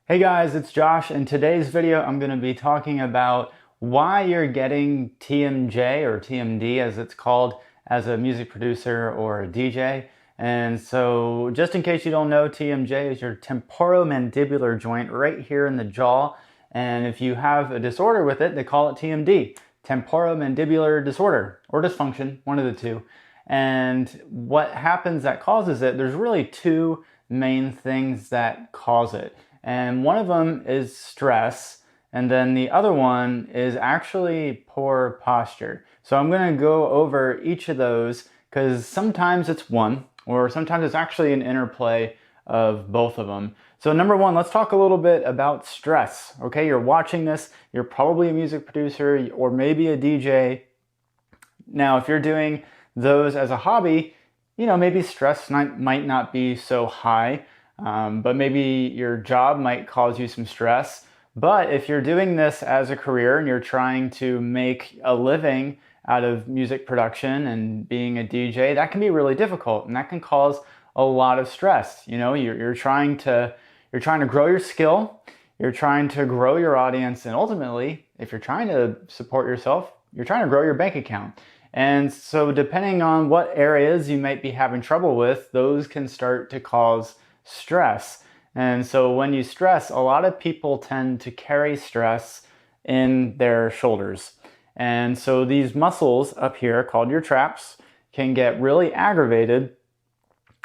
Hey guys, it's Josh. In today's video, I'm going to be talking about why you're getting TMJ or TMD as it's called as a music producer or a DJ. And so just in case you don't know, TMJ is your temporomandibular joint right here in the jaw. And if you have a disorder with it, they call it TMD, temporomandibular disorder or dysfunction, one of the two. And what happens that causes it, there's really two main things that cause it. And one of them is stress, and then the other one is actually poor posture. So I'm going to go over each of those because sometimes it's one, or sometimes it's actually an interplay of both of them. So number one, let's talk a little bit about stress. Okay, you're watching this, you're probably a music producer or maybe a DJ. Now, if you're doing those as a hobby, maybe stress might not be so high. But maybe your job might cause you some stress. But if you're doing this as a career and you're trying to make a living out of music production and being a DJ, that can be really difficult and that can cause a lot of stress. You're trying to grow your skill, you're trying to grow your audience, and ultimately, if you're trying to support yourself, you're trying to grow your bank account. And so depending on what areas you might be having trouble with, those can start to cause stress. And so when you stress, a lot of people tend to carry stress in their shoulders. And so these muscles up here called your traps can get really aggravated,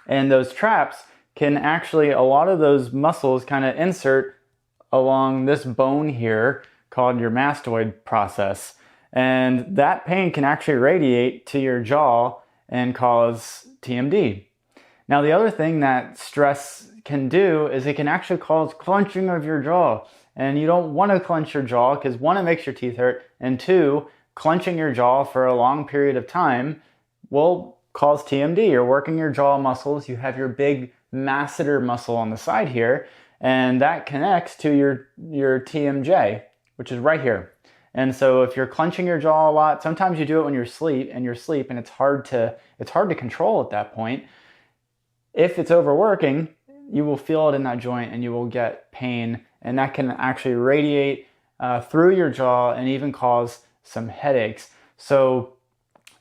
and those traps can actually, a lot of those muscles kind of insert along this bone here called your mastoid process. And that pain can actually radiate to your jaw and cause TMD. Now, the other thing that stress can do is it can actually cause clenching of your jaw. And you don't want to clench your jaw because one, it makes your teeth hurt, and two, clenching your jaw for a long period of time will cause TMD. You're working your jaw muscles. You have your big masseter muscle on the side here, and that connects to your TMJ, which is right here. And so if you're clenching your jaw a lot, sometimes you do it when you're asleep, and it's hard to control at that point. If it's overworking, you will feel it in that joint and you will get pain, and that can actually radiate through your jaw and even cause some headaches. So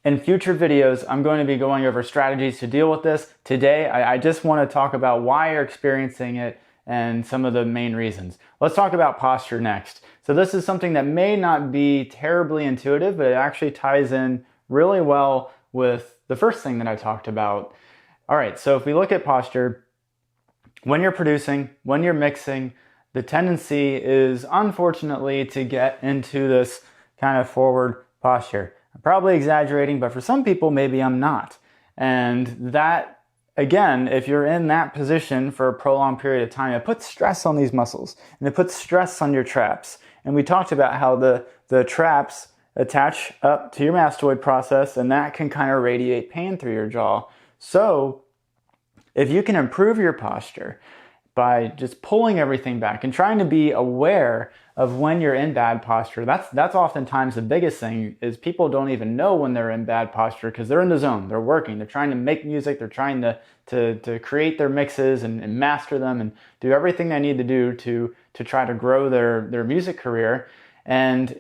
in future videos, I'm going to be going over strategies to deal with this. Today, I just want to talk about why you're experiencing it and some of the main reasons. Let's talk about posture next. So this is something that may not be terribly intuitive, but it actually ties in really well with the first thing that I talked about. All right, so if we look at posture, when you're producing, when you're mixing, the tendency is unfortunately to get into this kind of forward posture. I'm probably exaggerating, but for some people, maybe I'm not. And that, again, if you're in that position for a prolonged period of time, it puts stress on these muscles and it puts stress on your traps. And we talked about how the traps attach up to your mastoid process, and that can kind of radiate pain through your jaw. So if you can improve your posture by just pulling everything back and trying to be aware of when you're in bad posture, that's oftentimes the biggest thing, is people don't even know when they're in bad posture because they're in the zone, they're working, they're trying to make music, they're trying to create their mixes and master them and do everything they need to do to try to grow their music career. And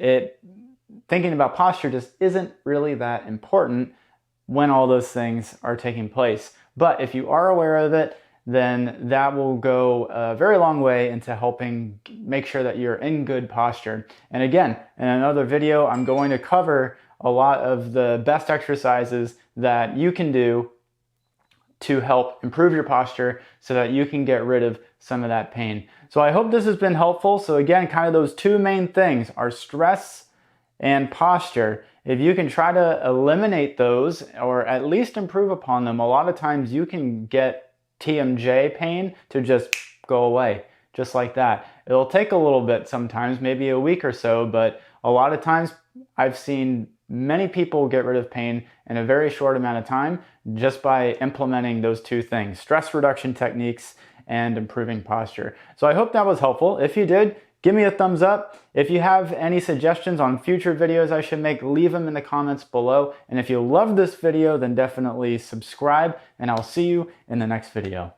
thinking about posture just isn't really that important when all those things are taking place. But if you are aware of it, then that will go a very long way into helping make sure that you're in good posture. And again, in another video, I'm going to cover a lot of the best exercises that you can do to help improve your posture so that you can get rid of some of that pain. So I hope this has been helpful. So again, kind of those two main things are stress and posture. If you can try to eliminate those or at least improve upon them, a lot of times you can get TMJ pain to just go away, just like that. It'll take a little bit sometimes, maybe a week or so, but a lot of times I've seen many people get rid of pain in a very short amount of time just by implementing those two things, stress reduction techniques and improving posture. So I hope that was helpful. If you did, give me a thumbs up. If you have any suggestions on future videos I should make, leave them in the comments below. And if you love this video, then definitely subscribe, and I'll see you in the next video.